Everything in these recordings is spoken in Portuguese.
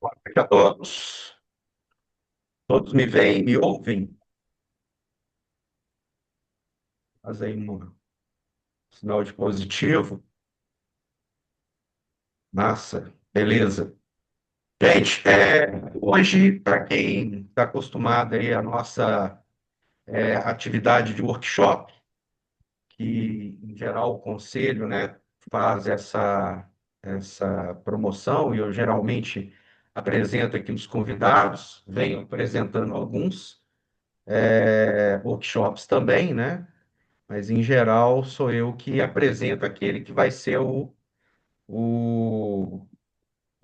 Boa noite a todos. Todos me veem, me ouvem. Faz aí um sinal de positivo. Massa, beleza. Gente, hoje, para quem está acostumado aí à nossa atividade de workshop, que em geral o conselho, né, faz essa promoção, e eu geralmente apresento aqui os convidados, venho apresentando alguns workshops também, né? Mas em geral sou eu que apresento aquele que vai ser o, o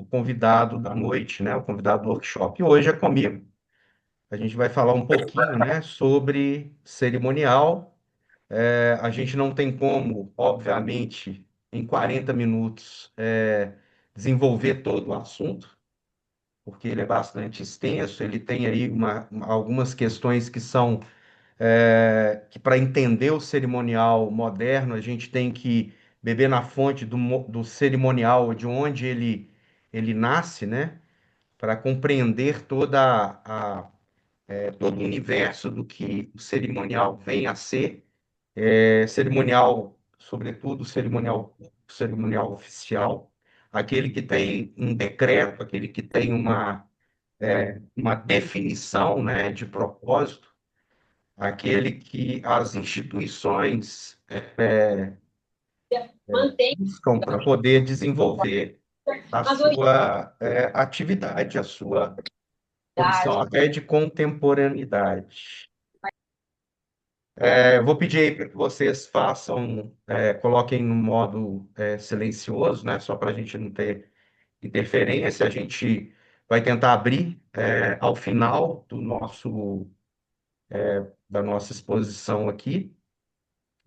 convidado da noite, né? O convidado do workshop. E hoje é comigo. A gente vai falar um pouquinho, né, sobre cerimonial. A gente não tem como, obviamente, em 40 minutos, desenvolver todo o assunto, porque ele é bastante extenso, ele tem aí algumas questões que são que para entender o cerimonial moderno, a gente tem que beber na fonte do cerimonial, de onde ele nasce, né? Para compreender todo o universo do que o cerimonial vem a ser. Cerimonial, sobretudo cerimonial oficial, aquele que tem um decreto, aquele que tem uma definição, né, de propósito, aquele que as instituições buscam para poder desenvolver a sua atividade, a sua condição até de contemporaneidade. Eu vou pedir aí para que vocês façam, coloquem no modo silencioso, né, só para a gente não ter interferência. A gente vai tentar abrir ao final da nossa exposição aqui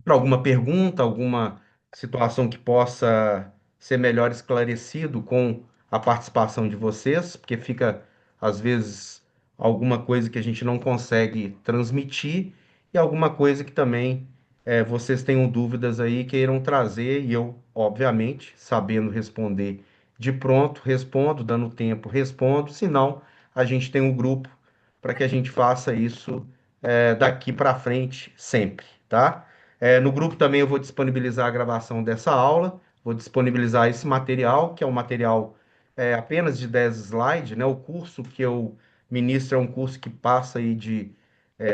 para alguma pergunta, alguma situação que possa ser melhor esclarecido com a participação de vocês, porque fica, às vezes, alguma coisa que a gente não consegue transmitir e alguma coisa que também vocês tenham dúvidas aí, queiram trazer, e eu, obviamente, sabendo responder de pronto, respondo, dando tempo, respondo, senão a gente tem um grupo para que a gente faça isso daqui para frente sempre, tá? No grupo também eu vou disponibilizar a gravação dessa aula, vou disponibilizar esse material, que é um material apenas de 10 slides, né? O curso que eu ministro é um curso que passa aí de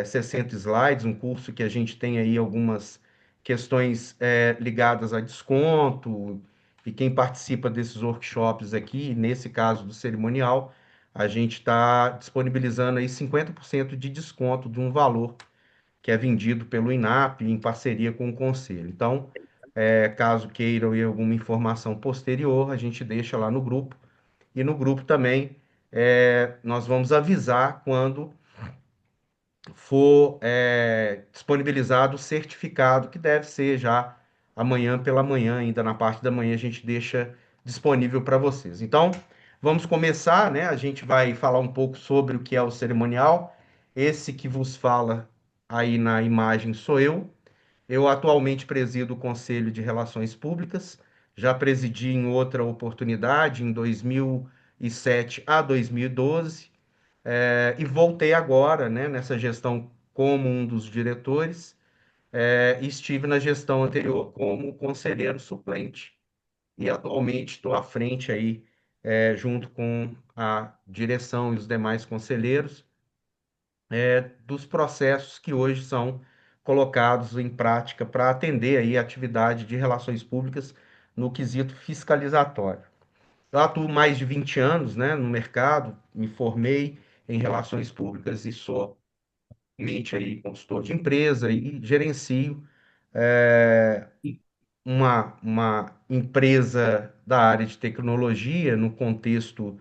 60 slides, um curso que a gente tem aí algumas questões ligadas a desconto, e quem participa desses workshops aqui, nesse caso do cerimonial, a gente está disponibilizando aí 50% de desconto de um valor que é vendido pelo INAP em parceria com o Conselho. Então, caso queiram ir alguma informação posterior, a gente deixa lá no grupo. E no grupo também nós vamos avisar quando for disponibilizado o certificado, que deve ser já amanhã pela manhã, ainda na parte da manhã a gente deixa disponível para vocês. Então, vamos começar, né? A gente vai falar um pouco sobre o que é o cerimonial. Esse que vos fala aí na imagem sou eu. Eu atualmente presido o Conselho de Relações Públicas, já presidi em outra oportunidade, em 2007 a 2012, e voltei agora, né, nessa gestão como um dos diretores, e estive na gestão anterior como conselheiro suplente. E atualmente estou à frente aí, junto com a direção e os demais conselheiros, dos processos que hoje são colocados em prática para atender aí a atividade de relações públicas no quesito fiscalizatório. Eu atuo mais de 20 anos, né, no mercado, me formei em relações públicas e sou mente aí consultor de empresa e gerencio uma empresa da área de tecnologia no contexto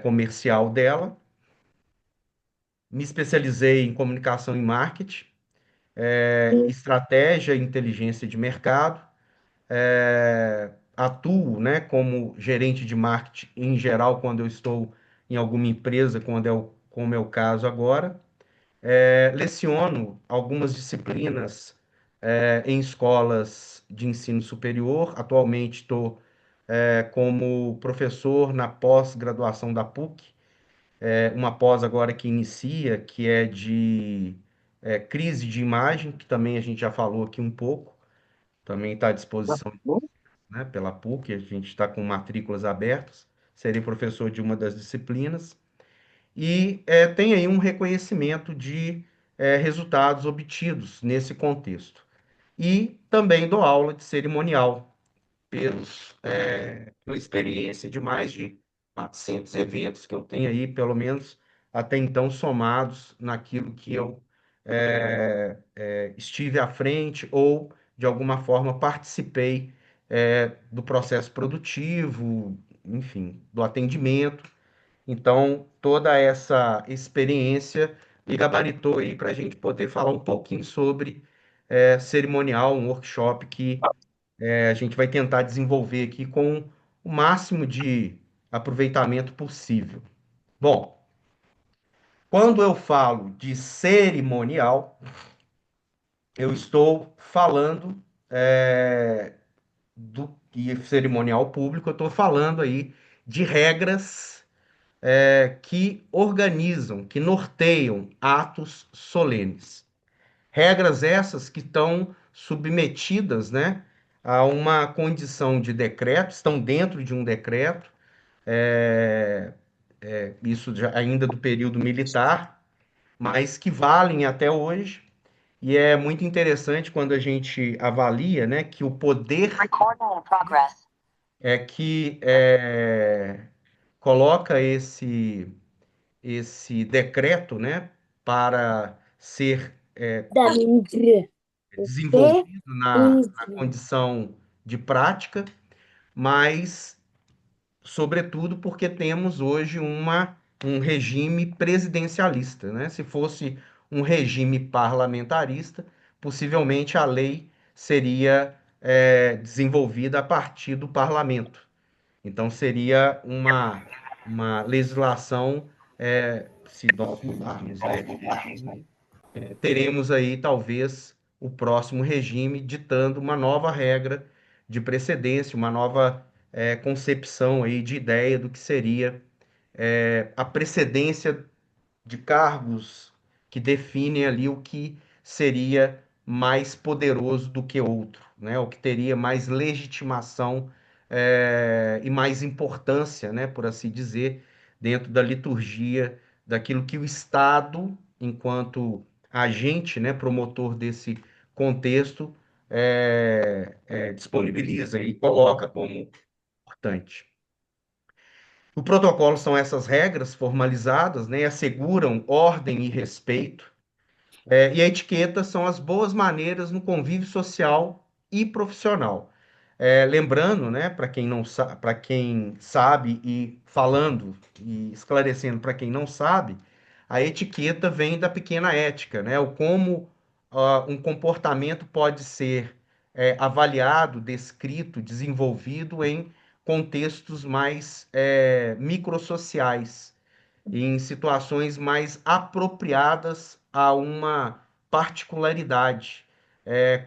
comercial dela. Me especializei em comunicação e marketing, estratégia e inteligência de mercado. Atuo, né, como gerente de marketing em geral quando eu estou em alguma empresa, como é o caso agora. Leciono algumas disciplinas em escolas de ensino superior. Atualmente estou como professor na pós-graduação da PUC, uma pós agora que inicia, que é de crise de imagem, que também a gente já falou aqui um pouco, também está à disposição, né, pela PUC, a gente está com matrículas abertas, serei professor de uma das disciplinas, e tem aí um reconhecimento de resultados obtidos nesse contexto. E também dou aula de cerimonial, pela experiência de mais de 400 eventos que eu tenho aí, pelo menos até então, somados naquilo que eu estive à frente ou, de alguma forma, participei do processo produtivo, enfim, do atendimento. Então, toda essa experiência me gabaritou aí para a gente poder falar um pouquinho sobre cerimonial, um workshop que a gente vai tentar desenvolver aqui com o máximo de aproveitamento possível. Bom, quando eu falo de cerimonial, eu estou falando do e cerimonial público, eu estou falando aí de regras que organizam, que norteiam atos solenes. Regras essas que estão submetidas, né, a uma condição de decreto, estão dentro de um decreto, é, isso ainda do período militar, mas que valem até hoje. E é muito interessante quando a gente avalia, né, que o poder que coloca esse decreto, né, para ser desenvolvido na condição de prática, mas, sobretudo, porque temos hoje um regime presidencialista, né? Se fosse um regime parlamentarista, possivelmente a lei seria desenvolvida a partir do parlamento. Então, seria uma legislação, se nós mudarmos, né, de regime, teremos aí talvez o próximo regime ditando uma nova regra de precedência, uma nova concepção aí de ideia do que seria a precedência de cargos que definem ali o que seria mais poderoso do que outro, né? O que teria mais legitimação e mais importância, né, por assim dizer, dentro da liturgia daquilo que o Estado, enquanto agente, né, promotor desse contexto, disponibiliza e coloca como importante. O protocolo são essas regras formalizadas, né, asseguram ordem e respeito. E a etiqueta são as boas maneiras no convívio social e profissional. Lembrando, né, para quem sabe e falando e esclarecendo para quem não sabe, a etiqueta vem da pequena ética, né? O como um comportamento pode ser avaliado, descrito, desenvolvido em contextos mais microsociais, em situações mais apropriadas a uma particularidade.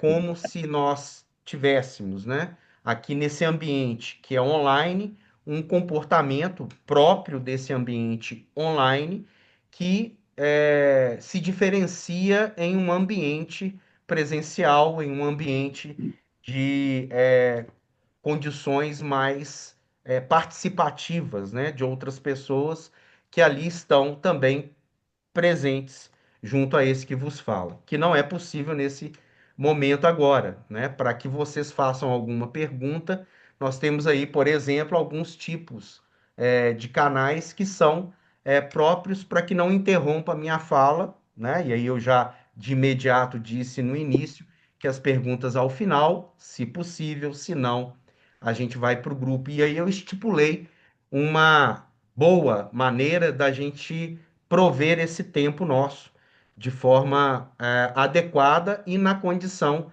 Como se nós tivéssemos, né, aqui nesse ambiente que é online, um comportamento próprio desse ambiente online que se diferencia em um ambiente presencial, em um ambiente de condições mais participativas, né, de outras pessoas que ali estão também presentes junto a esse que vos fala, que não é possível nesse momento agora, né? Para que vocês façam alguma pergunta, nós temos aí, por exemplo, alguns tipos de canais que são próprios para que não interrompa a minha fala, né? E aí eu já de imediato disse no início que as perguntas ao final, se possível, se não, a gente vai para o grupo. E aí eu estipulei uma boa maneira da gente prover esse tempo nosso de forma adequada e na condição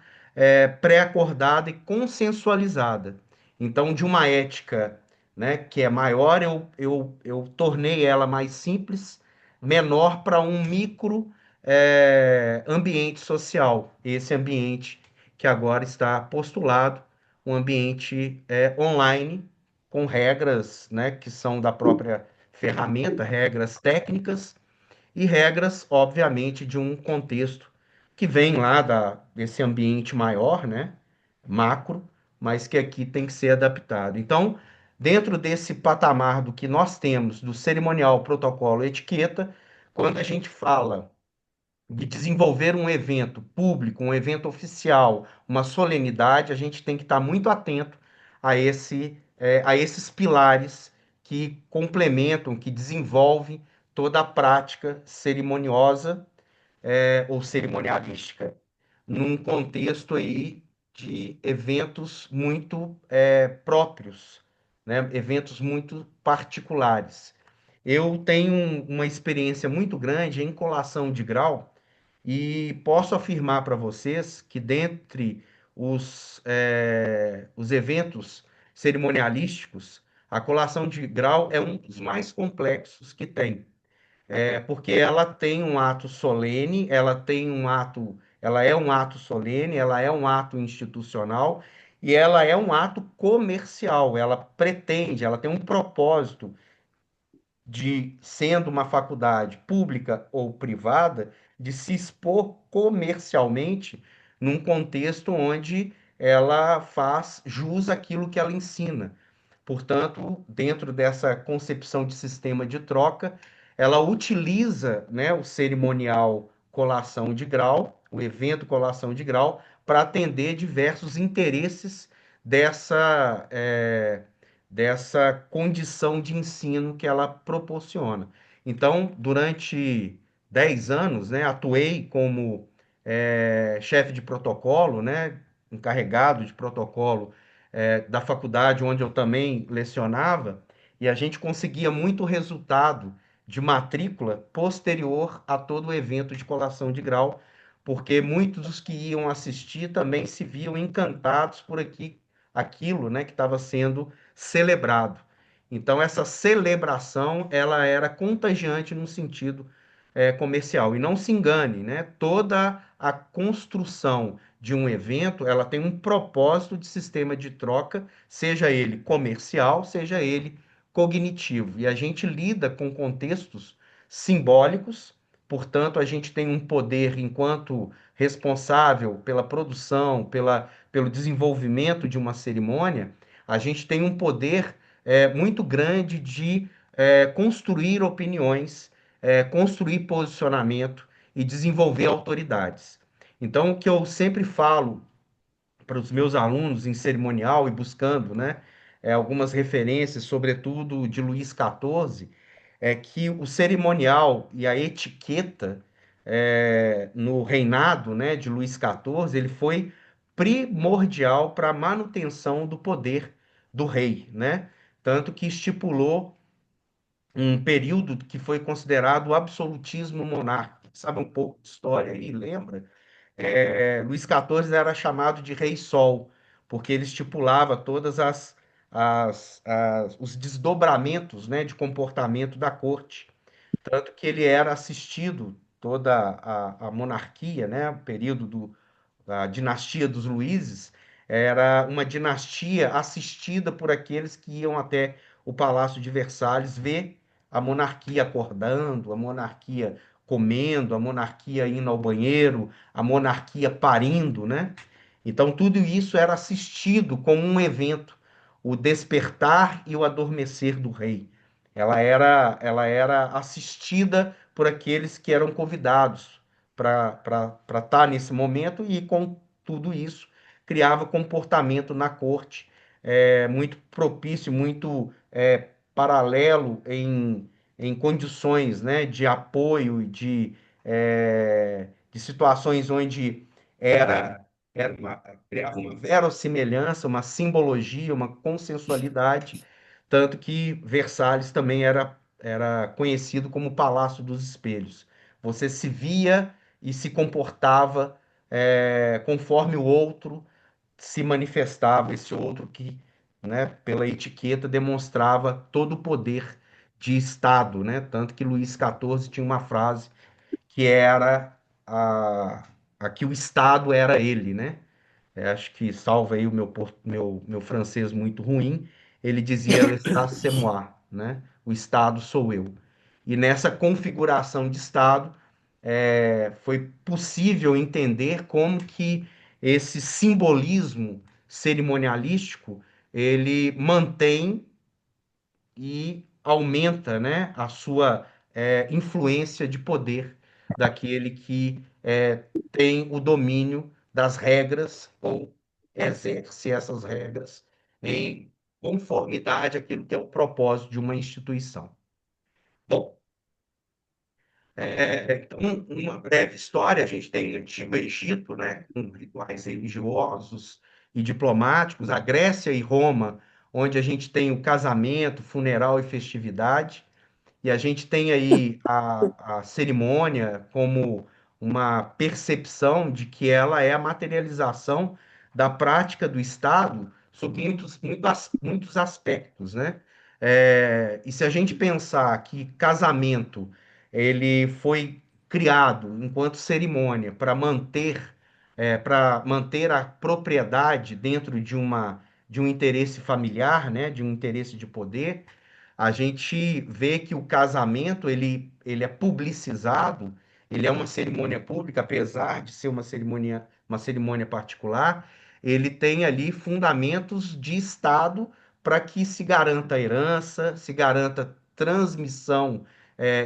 pré-acordada e consensualizada. Então, de uma ética, né, que é maior, eu tornei ela mais simples, menor para um micro ambiente social. Esse ambiente que agora está postulado, um ambiente online, com regras, né, que são da própria ferramenta, regras técnicas e regras, obviamente, de um contexto que vem lá desse ambiente maior, né, macro, mas que aqui tem que ser adaptado. Então, dentro desse patamar do que nós temos, do cerimonial, protocolo, etiqueta, quando a gente fala de desenvolver um evento público, um evento oficial, uma solenidade, a gente tem que estar muito atento a esses pilares que complementam, que desenvolvem toda a prática cerimoniosa, ou cerimonialística, num contexto aí de eventos muito próprios, né? Eventos muito particulares. Eu tenho uma experiência muito grande em colação de grau e posso afirmar para vocês que dentre os eventos cerimonialísticos, a colação de grau é um dos mais complexos que tem. Porque ela tem um ato solene, ela é um ato solene, ela é um ato institucional e ela é um ato comercial. Ela pretende, ela tem um propósito de, sendo uma faculdade pública ou privada, de se expor comercialmente num contexto onde ela faz jus àquilo que ela ensina. Portanto, dentro dessa concepção de sistema de troca, ela utiliza, né, o cerimonial colação de grau, o evento colação de grau, para atender diversos interesses dessa, dessa condição de ensino que ela proporciona. Então, durante 10 anos, né, atuei como chefe de protocolo, né, encarregado de protocolo da faculdade onde eu também lecionava, e a gente conseguia muito resultado de matrícula posterior a todo o evento de colação de grau, porque muitos dos que iam assistir também se viam encantados por aquilo, né, que estava sendo celebrado. Então, essa celebração, ela era contagiante no sentido comercial. E não se engane, né? Toda a construção de um evento, ela tem um propósito de sistema de troca, seja ele comercial, seja ele cognitivo. E a gente lida com contextos simbólicos, portanto, a gente tem um poder enquanto responsável pela produção, pelo desenvolvimento de uma cerimônia, a gente tem um poder muito grande de construir opiniões, construir posicionamento e desenvolver autoridades. Então, o que eu sempre falo para os meus alunos em cerimonial e buscando, né, algumas referências, sobretudo de Luís XIV, é que o cerimonial e a etiqueta no reinado, né, de Luís XIV, ele foi primordial para a manutenção do poder do rei, né? Tanto que estipulou um período que foi considerado o absolutismo monárquico. Sabe um pouco de história aí, lembra? Luís XIV era chamado de Rei Sol, porque ele estipulava todas os desdobramentos, né, de comportamento da corte. Tanto que ele era assistido, toda a monarquia, né, o período a dinastia dos Luíses era uma dinastia assistida por aqueles que iam até o Palácio de Versalhes ver a monarquia acordando, a monarquia comendo, a monarquia indo ao banheiro, a monarquia parindo, né? Então tudo isso era assistido como um evento, o despertar e o adormecer do rei. Ela era assistida por aqueles que eram convidados para estar nesse momento e com tudo isso criava comportamento na corte muito propício, muito paralelo em condições, né, de apoio, de situações onde era Criava uma verossimilhança, uma simbologia, uma consensualidade, tanto que Versalhes também era conhecido como o Palácio dos Espelhos. Você se via e se comportava conforme o outro se manifestava, esse outro que, né, pela etiqueta, demonstrava todo o poder de Estado, né? Tanto que Luís XIV tinha uma frase que era a que o Estado era ele, né? Acho que salva aí o meu francês muito ruim. Ele dizia l'État c'est moi, né? O Estado sou eu. E nessa configuração de Estado, foi possível entender como que esse simbolismo cerimonialístico ele mantém e aumenta, né, a sua influência de poder daquele que tem o domínio das regras ou exerce essas regras em conformidade àquilo que é o propósito de uma instituição. Bom, então, uma breve história, a gente tem o Antigo Egito, né, com rituais religiosos e diplomáticos, a Grécia e Roma, onde a gente tem o casamento, funeral e festividade, e a gente tem aí a cerimônia como uma percepção de que ela é a materialização da prática do Estado sob muitos aspectos, né? E se a gente pensar que casamento ele foi criado enquanto cerimônia para manter a propriedade dentro de um interesse familiar, né? De um interesse de poder, a gente vê que o casamento ele é publicizado, ele é uma cerimônia pública, apesar de ser uma cerimônia particular, ele tem ali fundamentos de Estado para que se garanta a herança, se garanta transmissão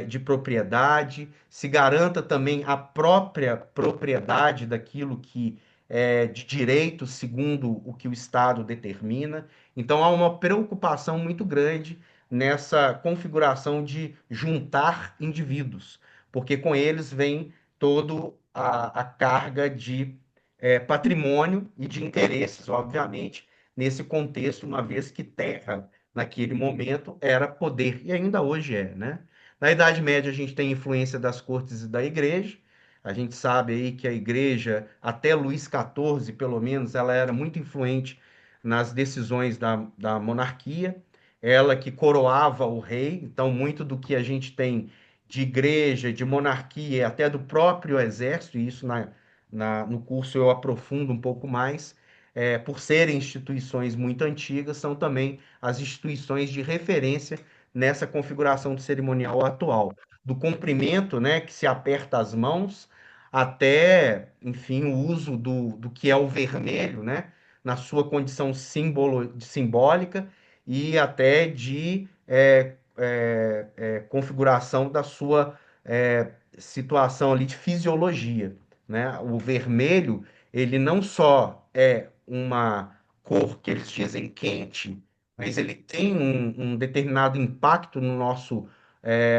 de propriedade, se garanta também a própria propriedade daquilo que é de direito, segundo o que o Estado determina. Então há uma preocupação muito grande nessa configuração de juntar indivíduos, porque com eles vem toda a carga de patrimônio e de interesses, obviamente, nesse contexto, uma vez que terra, naquele momento, era poder, e ainda hoje é, né? Na Idade Média, a gente tem influência das cortes e da igreja. A gente sabe aí que a igreja, até Luís XIV, pelo menos, ela era muito influente nas decisões da monarquia, ela que coroava o rei, então muito do que a gente tem de igreja, de monarquia, e até do próprio exército, e isso no curso eu aprofundo um pouco mais, por serem instituições muito antigas, são também as instituições de referência nessa configuração do cerimonial atual. Do cumprimento, né, que se aperta as mãos, até, enfim, o uso do que é o vermelho, né, na sua condição simbólica, e até de configuração da sua situação ali de fisiologia, né? O vermelho, ele não só é uma cor que eles dizem quente, mas ele tem um determinado impacto no nosso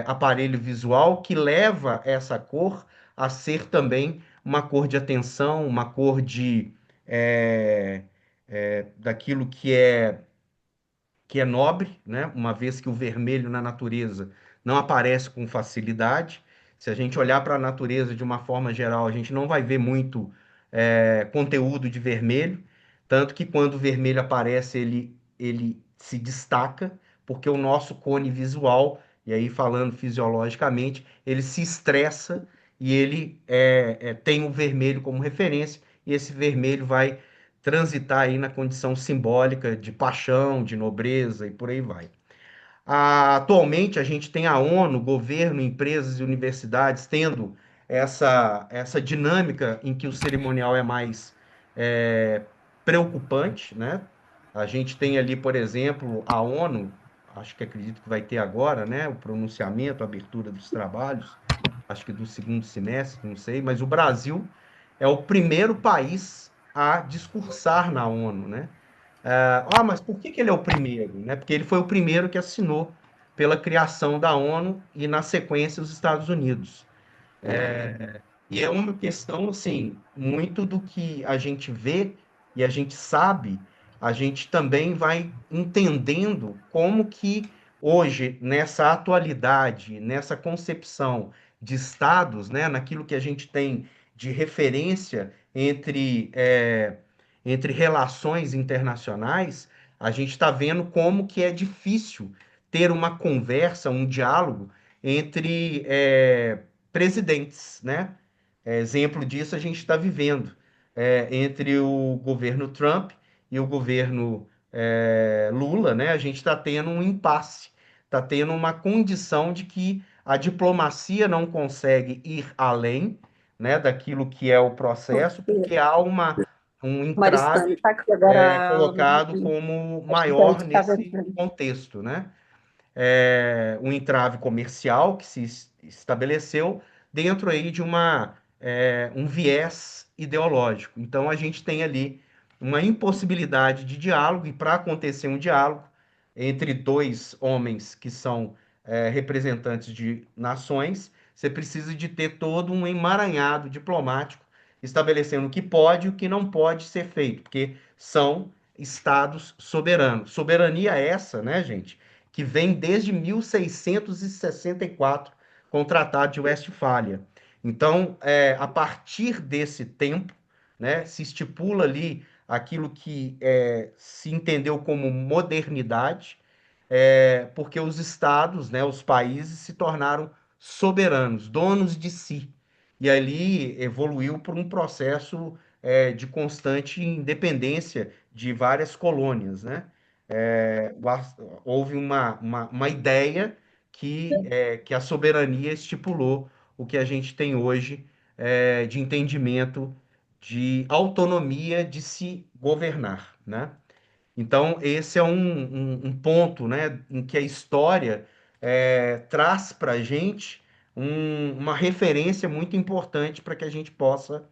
aparelho visual que leva essa cor a ser também uma cor de atenção, uma cor é, daquilo que é nobre, né? Uma vez que o vermelho na natureza não aparece com facilidade. Se a gente olhar para a natureza de uma forma geral, a gente não vai ver muito conteúdo de vermelho, tanto que quando o vermelho aparece, ele se destaca, porque o nosso cone visual, e aí falando fisiologicamente, ele se estressa e ele tem o vermelho como referência, e esse vermelho vai transitar aí na condição simbólica de paixão, de nobreza e por aí vai. Atualmente, a gente tem a ONU, governo, empresas e universidades tendo essa dinâmica em que o cerimonial é mais é, preocupante, né? A gente tem ali, por exemplo, a ONU, acho que acredito que vai ter agora, né? O pronunciamento, a abertura dos trabalhos, acho que do segundo semestre, não sei, mas o Brasil é o primeiro país a discursar na ONU, né? Mas por que ele é o primeiro? Né? Porque ele foi o primeiro que assinou pela criação da ONU e, na sequência, os Estados Unidos. E é uma questão, assim, muito do que a gente vê e a gente sabe, a gente também vai entendendo como que hoje, nessa atualidade, nessa concepção de estados, né, naquilo que a gente tem de referência entre relações internacionais, a gente está vendo como que é difícil ter uma conversa, um diálogo entre presidentes, né? Exemplo disso a gente está vivendo entre o governo Trump e o governo Lula, né? A gente está tendo um impasse, está tendo uma condição de que a diplomacia não consegue ir além, né, daquilo que é o processo, Porque porque há um o Maristana entrave está aqui agora. colocado como Acho que a maior gente tá nesse vendo. contexto, né? Um entrave comercial que se estabeleceu dentro aí de um viés ideológico. Então a gente tem ali uma impossibilidade de diálogo, e para acontecer um diálogo entre dois homens que são representantes de nações, você precisa de ter todo um emaranhado diplomático estabelecendo o que pode e o que não pode ser feito, porque são estados soberanos. Soberania essa, né, gente, que vem desde 1664, com o Tratado de Westfália. Então, a partir desse tempo, né, se estipula ali aquilo que se entendeu como modernidade, porque os estados, né, os países se tornaram soberanos, donos de si. E ali evoluiu por um processo de constante independência de várias colônias, né? Houve uma ideia que a soberania estipulou o que a gente tem hoje de entendimento de autonomia de se governar, né? Então, esse é um ponto, né, em que a história traz para a gente uma referência muito importante para que a gente possa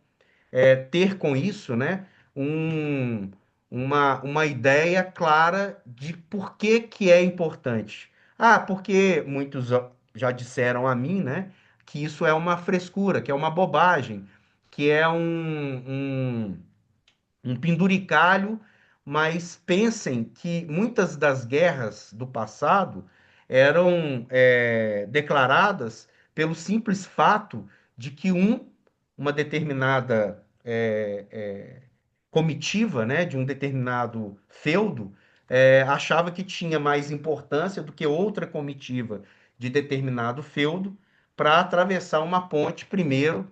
ter com isso, né, um- uma ideia clara de por que que é importante. Ah, porque muitos já disseram a mim, né, que isso é uma frescura, que é uma bobagem, que é um penduricalho, mas pensem que muitas das guerras do passado eram declaradas pelo simples fato de que uma determinada comitiva, né, de um determinado feudo, achava que tinha mais importância do que outra comitiva de determinado feudo para atravessar uma ponte primeiro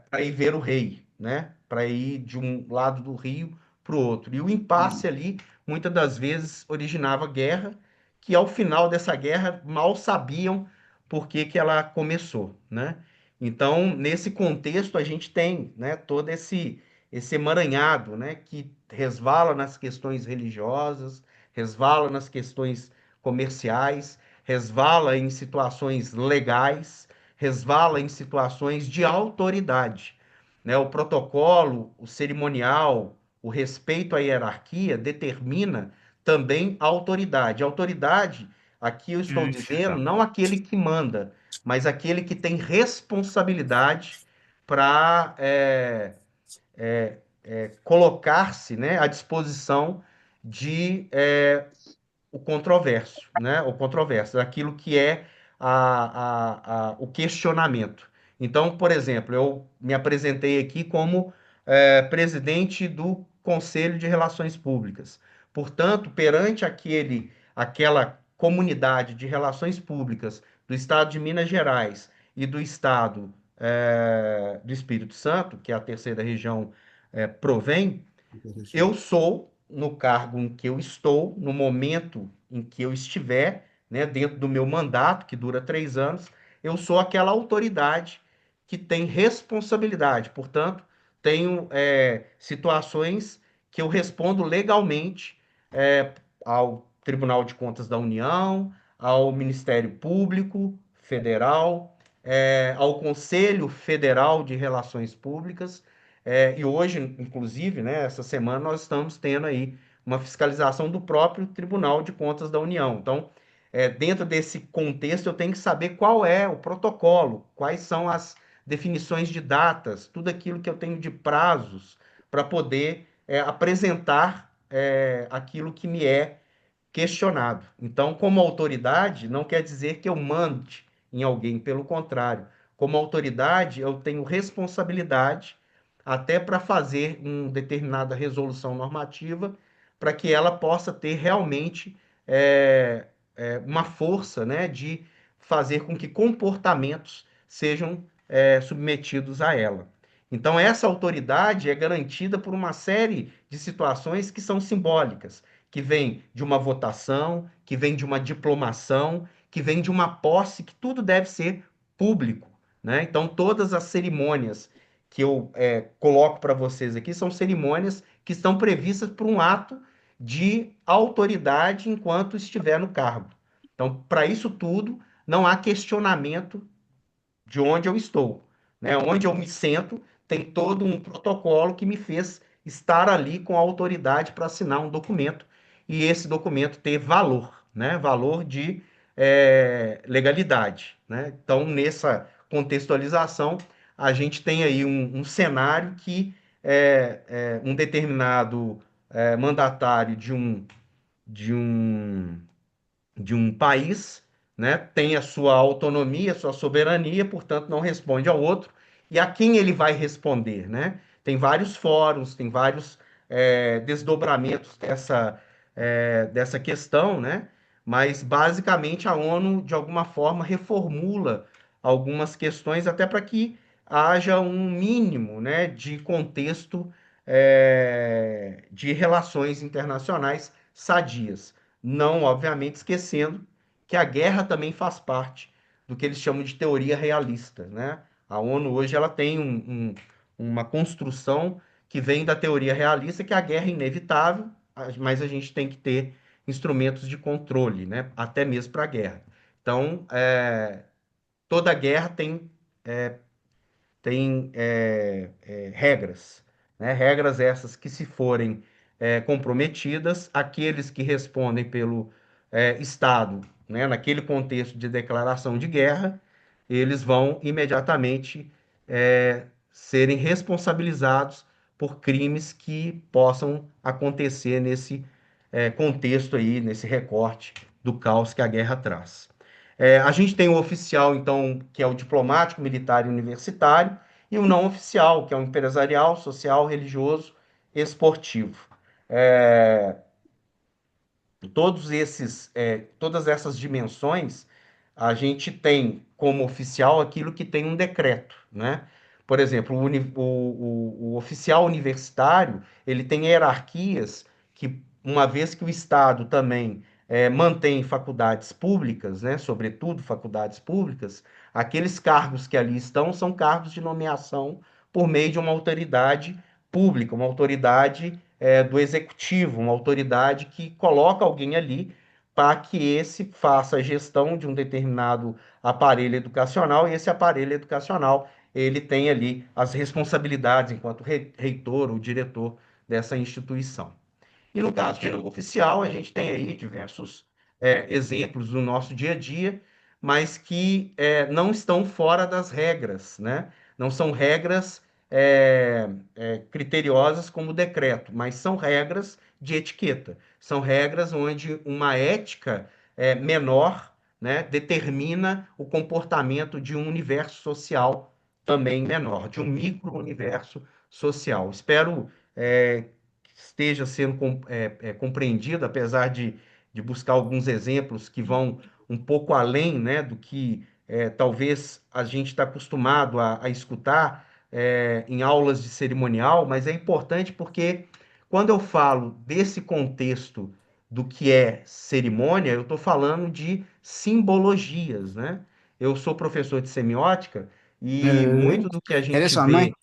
para ir ver o rei, né? Para ir de um lado do rio para o outro. E o impasse ali, muitas das vezes, originava guerra, que ao final dessa guerra mal sabiam por que que ela começou, né? Então, nesse contexto, a gente tem, né, todo esse emaranhado, né, que resvala nas questões religiosas, resvala nas questões comerciais, resvala em situações legais, resvala em situações de autoridade, né? O protocolo, o cerimonial, o respeito à hierarquia determina também a autoridade. A autoridade, aqui eu estou dizendo, não aquele que manda, mas aquele que tem responsabilidade para colocar-se, né, à disposição de o controverso, né? O controverso, aquilo que é o questionamento. Então, por exemplo, eu me apresentei aqui como presidente do Conselho de Relações Públicas. Portanto, perante aquela comunidade de relações públicas do Estado de Minas Gerais e do Estado do Espírito Santo, que é a terceira região provém, eu sou, no cargo em que eu estou, no momento em que eu estiver, né, dentro do meu mandato, que dura 3 anos, eu sou aquela autoridade que tem responsabilidade. Portanto, tenho situações que eu respondo legalmente ao Tribunal de Contas da União, ao Ministério Público Federal, ao Conselho Federal de Relações Públicas. E hoje, inclusive, né, essa semana, nós estamos tendo aí uma fiscalização do próprio Tribunal de Contas da União. Então, dentro desse contexto, eu tenho que saber qual é o protocolo, quais são as definições de datas, tudo aquilo que eu tenho de prazos para poder apresentar aquilo que me é questionado. Então, como autoridade, não quer dizer que eu mande em alguém, pelo contrário. Como autoridade, eu tenho responsabilidade até para fazer uma determinada resolução normativa, para que ela possa ter realmente é, uma força, né, de fazer com que comportamentos sejam submetidos a ela. Então, essa autoridade é garantida por uma série de situações que são simbólicas, que vem de uma votação, que vem de uma diplomação, que vem de uma posse, que tudo deve ser público, né? Então, todas as cerimônias que eu coloco para vocês aqui são cerimônias que estão previstas por um ato de autoridade enquanto estiver no cargo. Então, para isso tudo, não há questionamento de onde eu estou, né? Onde eu me sento, tem todo um protocolo que me fez estar ali com a autoridade para assinar um documento e esse documento ter valor, né? Valor de legalidade, né? Então, nessa contextualização, a gente tem aí um cenário que um determinado mandatário de um de um país, né, tem a sua autonomia, a sua soberania, portanto, não responde ao outro. E a quem ele vai responder, né? Tem vários fóruns, tem vários desdobramentos dessa questão, né? Mas, basicamente, a ONU, de alguma forma, reformula algumas questões até para que haja um mínimo, né, de contexto de relações internacionais sadias. Não, obviamente, esquecendo que a guerra também faz parte do que eles chamam de teoria realista, né? A ONU hoje ela tem uma construção que vem da teoria realista, que a guerra é inevitável, mas a gente tem que ter instrumentos de controle, né? Até mesmo para a guerra. Então, toda guerra tem regras, né? Regras essas que, se forem comprometidas, aqueles que respondem pelo Estado, né? Naquele contexto de declaração de guerra, eles vão imediatamente serem responsabilizados por crimes que possam acontecer nesse contexto aí, nesse recorte do caos que a guerra traz. A gente tem o oficial, então, que é o diplomático, militar e universitário, e o não oficial, que é o empresarial, social, religioso, esportivo. É, todas essas dimensões, a gente tem como oficial aquilo que tem um decreto, né? Por exemplo, o oficial universitário, ele tem hierarquias que, uma vez que o Estado também mantém faculdades públicas, né? Sobretudo faculdades públicas, aqueles cargos que ali estão são cargos de nomeação por meio de uma autoridade pública, uma autoridade do executivo, uma autoridade que coloca alguém ali para que esse faça a gestão de um determinado aparelho educacional e esse aparelho educacional ele tem ali as responsabilidades enquanto reitor ou diretor dessa instituição. E no caso de oficial, a gente tem aí diversos exemplos do nosso dia a dia, mas que não estão fora das regras, né? Não são regras criteriosas como o decreto, mas são regras de etiqueta. São regras onde uma ética menor, né, determina o comportamento de um universo social também menor, de um micro-universo social. Espero que esteja sendo compreendido, apesar de buscar alguns exemplos que vão um pouco além, né, do que talvez a gente está acostumado a escutar em aulas de cerimonial, mas é importante porque quando eu falo desse contexto do que é cerimônia, eu estou falando de simbologias, né? Eu sou professor de semiótica e muito do que a gente ¿Eres su mamá? vê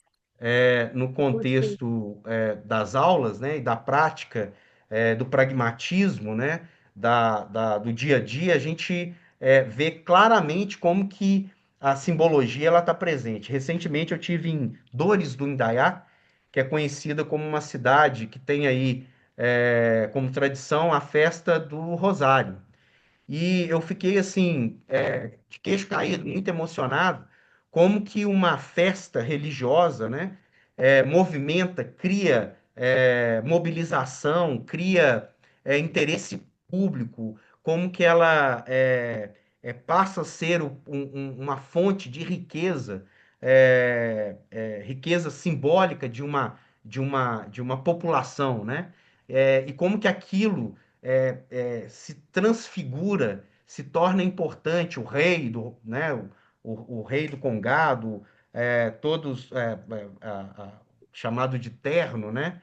no contexto das aulas, né, e da prática, do pragmatismo, né, do dia a dia, a gente vê claramente como que a simbologia ela está presente. Recentemente eu tive em Dores do Indaiá, que é conhecida como uma cidade que tem aí como tradição a festa do Rosário. E eu fiquei assim, de queixo caído, muito emocionado, como que uma festa religiosa, né, movimenta, cria mobilização, cria interesse público, como que ela passa a ser uma fonte de riqueza, riqueza simbólica de uma população, né? E como que aquilo se transfigura, se torna importante, o rei né, o rei do Congado, todos chamado de terno, né?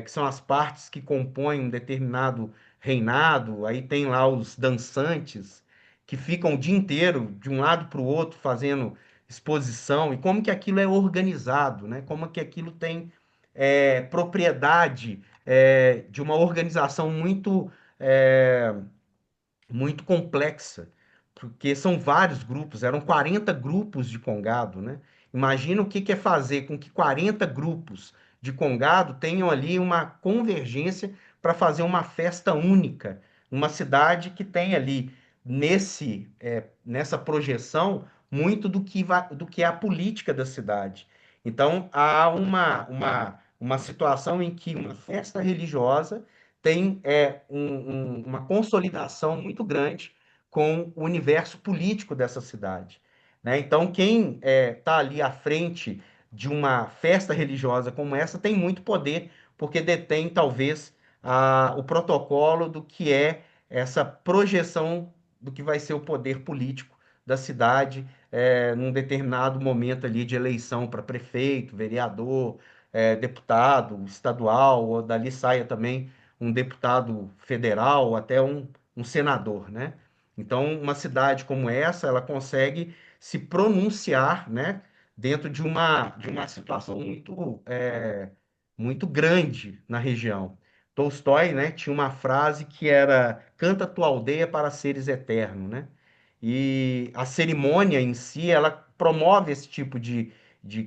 Que são as partes que compõem um determinado reinado. Aí tem lá os dançantes que ficam o dia inteiro de um lado para o outro fazendo exposição e como que aquilo é organizado, né? Como que aquilo tem propriedade de uma organização é, muito complexa, porque são vários grupos, eram 40 grupos de Congado, né? Imagina o que que é fazer com que 40 grupos de Congado tenham ali uma convergência para fazer uma festa única, numa cidade que tem ali nessa projeção muito do que é a política da cidade. Então há uma situação em que uma festa religiosa tem uma consolidação muito grande com o universo político dessa cidade, né? Então, quem está ali à frente de uma festa religiosa como essa tem muito poder, porque detém, talvez, o protocolo do que é essa projeção do que vai ser o poder político da cidade num determinado momento ali de eleição para prefeito, vereador, deputado estadual, ou dali saia também um deputado federal, ou até um senador, né? Então, uma cidade como essa, ela consegue se pronunciar, né, dentro de uma situação muito grande na região. Tolstói, né, tinha uma frase que era: canta tua aldeia para seres eterno, né? E a cerimônia em si, ela promove esse tipo de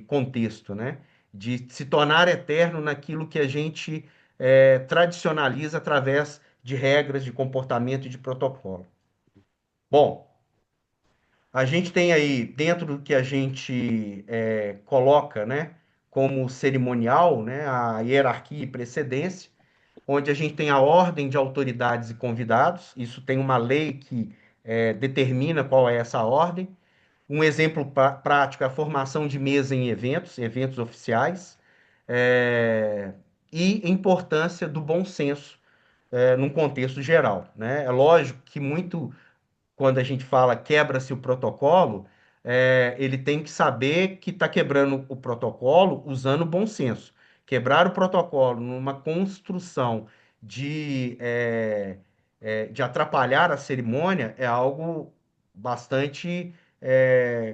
contexto, né? De se tornar eterno naquilo que a gente tradicionaliza através de regras de comportamento e de protocolo. Bom, a gente tem aí, dentro do que a gente coloca, né, como cerimonial, né, a hierarquia e precedência, onde a gente tem a ordem de autoridades e convidados, isso tem uma lei que determina qual é essa ordem. Um exemplo prático é a formação de mesa em eventos oficiais, é, e importância do bom senso num contexto geral, né? É lógico que muito quando a gente fala quebra-se o protocolo, ele tem que saber que está quebrando o protocolo usando bom senso. Quebrar o protocolo numa construção de atrapalhar a cerimônia é algo bastante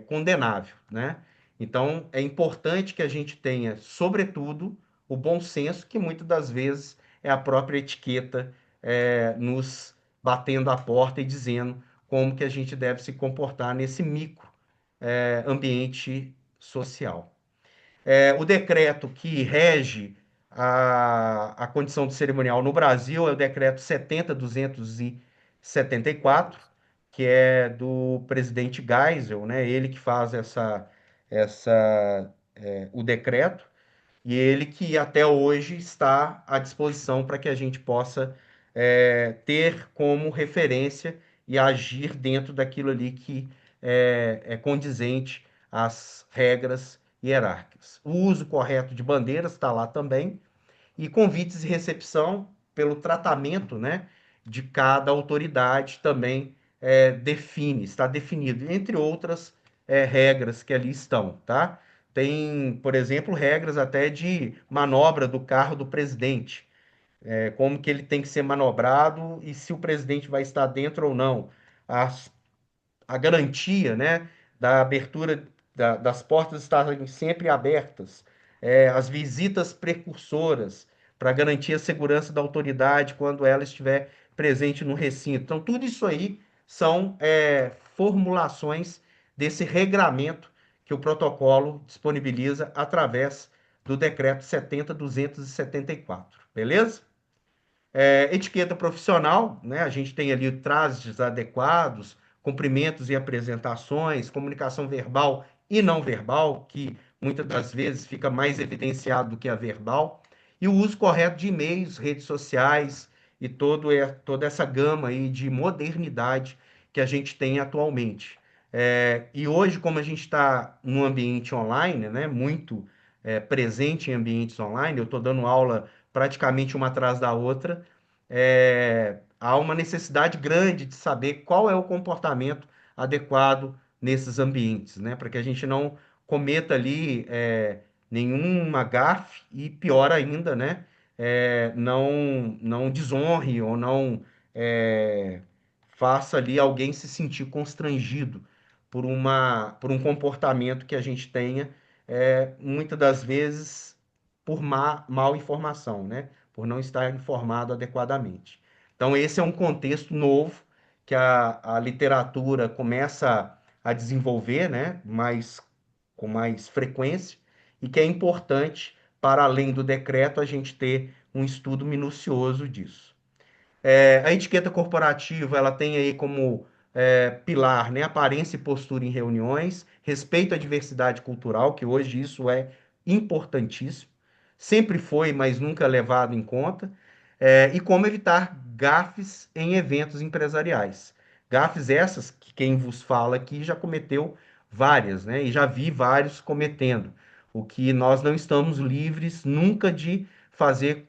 condenável, né? Então, é importante que a gente tenha, sobretudo, o bom senso, que muitas das vezes é a própria etiqueta nos batendo a porta e dizendo como que a gente deve se comportar nesse micro ambiente social. O decreto que rege a condição de cerimonial no Brasil é o decreto 70.274, que é do presidente Geisel, né? Ele que faz o decreto, e ele que até hoje está à disposição para que a gente possa ter como referência e agir dentro daquilo ali que é condizente às regras hierárquicas. O uso correto de bandeiras está lá também, e convites e recepção pelo tratamento, né, de cada autoridade também está definido, entre outras regras que ali estão, tá? Tem, por exemplo, regras até de manobra do carro do presidente, como que ele tem que ser manobrado e se o presidente vai estar dentro ou não. As a garantia, né, da abertura das portas estarem sempre abertas, as visitas precursoras para garantir a segurança da autoridade quando ela estiver presente no recinto. Então, tudo isso aí são formulações desse regramento que o protocolo disponibiliza através do decreto 70.274, beleza? Etiqueta profissional, né? A gente tem ali trajes adequados, cumprimentos e apresentações, comunicação verbal e não verbal, que muitas das vezes fica mais evidenciado do que a verbal, e o uso correto de e-mails, redes sociais e toda essa gama aí de modernidade que a gente tem atualmente. E hoje, como a gente está num ambiente online, né, muito presente em ambientes online, eu estou dando aula praticamente uma atrás da outra, há uma necessidade grande de saber qual é o comportamento adequado nesses ambientes, né, para que a gente não cometa ali nenhuma gafe e, pior ainda, né, não desonre ou não é, faça ali alguém se sentir constrangido por um comportamento que a gente tenha, muitas das vezes por mal informação, né? Por não estar informado adequadamente. Então, esse é um contexto novo que a literatura começa a desenvolver, né? Com mais frequência, e que é importante, para além do decreto, a gente ter um estudo minucioso disso. A etiqueta corporativa, ela tem aí como pilar, né, aparência e postura em reuniões, respeito à diversidade cultural, que hoje isso é importantíssimo, sempre foi, mas nunca é levado em conta, e como evitar gafes em eventos empresariais. Gafes essas que quem vos fala aqui já cometeu várias, né, e já vi vários cometendo, o que nós não estamos livres nunca de fazer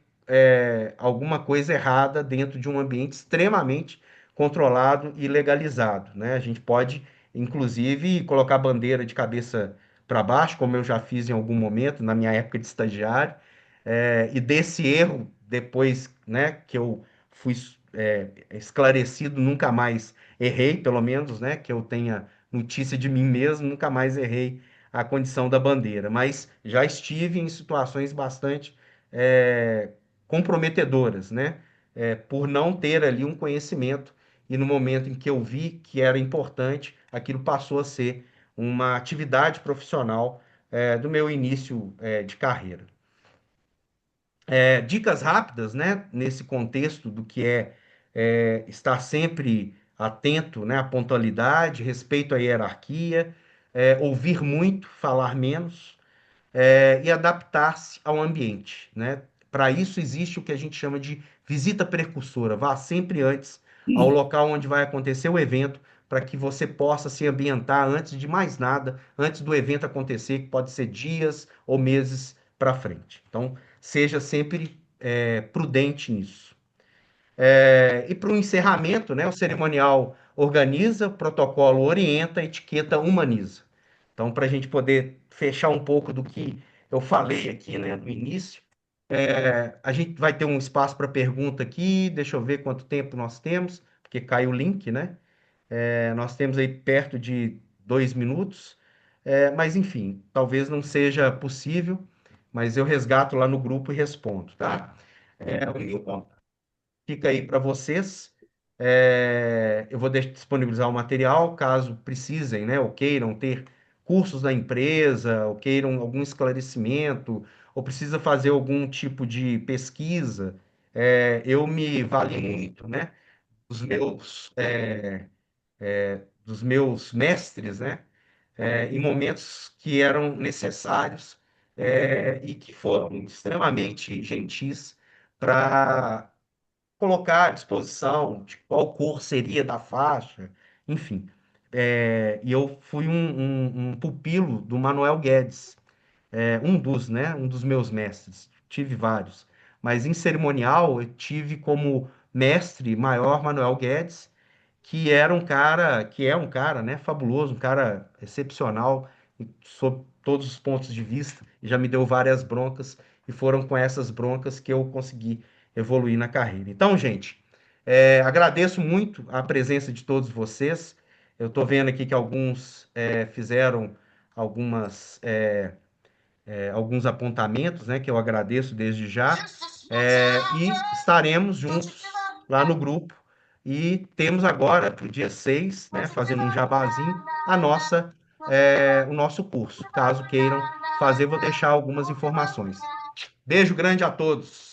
alguma coisa errada dentro de um ambiente extremamente controlado e legalizado, né? A gente pode, inclusive, colocar a bandeira de cabeça para baixo, como eu já fiz em algum momento, na minha época de estagiário, e desse erro, depois, né, que eu fui esclarecido, nunca mais errei, pelo menos, né, que eu tenha notícia de mim mesmo, nunca mais errei a condição da bandeira, mas já estive em situações bastante é, comprometedoras, né? Por não ter ali um conhecimento e no momento em que eu vi que era importante, aquilo passou a ser uma atividade profissional do meu início de carreira. Dicas rápidas, né? Nesse contexto do que estar sempre atento, né? À pontualidade, respeito à hierarquia, ouvir muito, falar menos e adaptar-se ao ambiente, né? Para isso existe o que a gente chama de visita precursora. Vá sempre antes ao local onde vai acontecer o evento, para que você possa se ambientar antes de mais nada, antes do evento acontecer, que pode ser dias ou meses para frente. Então, seja sempre prudente nisso. E para o encerramento, né, o cerimonial organiza, o protocolo orienta, a etiqueta humaniza. Então, para a gente poder fechar um pouco do que eu falei aqui, né, no início, a gente vai ter um espaço para pergunta aqui. Deixa eu ver quanto tempo nós temos, porque caiu o link, né? Nós temos aí perto de 2 minutos, mas enfim, talvez não seja possível, mas eu resgato lá no grupo e respondo, tá? O meu fica aí para vocês. Eu vou disponibilizar o material, caso precisem, né, ou queiram ter cursos da empresa, ou queiram algum esclarecimento, ou precisa fazer algum tipo de pesquisa. Eu me valho muito, né, dos dos meus mestres, né, em momentos que eram necessários, e que foram extremamente gentis para colocar à disposição de qual cor seria da faixa, enfim. E eu fui um pupilo do Manuel Guedes, um dos meus mestres. Tive vários, mas em cerimonial eu tive como mestre maior Manuel Guedes, que é um cara, né, fabuloso, um cara excepcional sob todos os pontos de vista, e já me deu várias broncas, e foram com essas broncas que eu consegui evoluir na carreira. Então, gente, agradeço muito a presença de todos vocês. Eu estou vendo aqui que alguns fizeram algumas alguns apontamentos, né, que eu agradeço desde já, e estaremos juntos lá no grupo. E temos agora, para o dia 6, né, fazendo um jabazinho, o nosso curso. Caso queiram fazer, vou deixar algumas informações. Beijo grande a todos.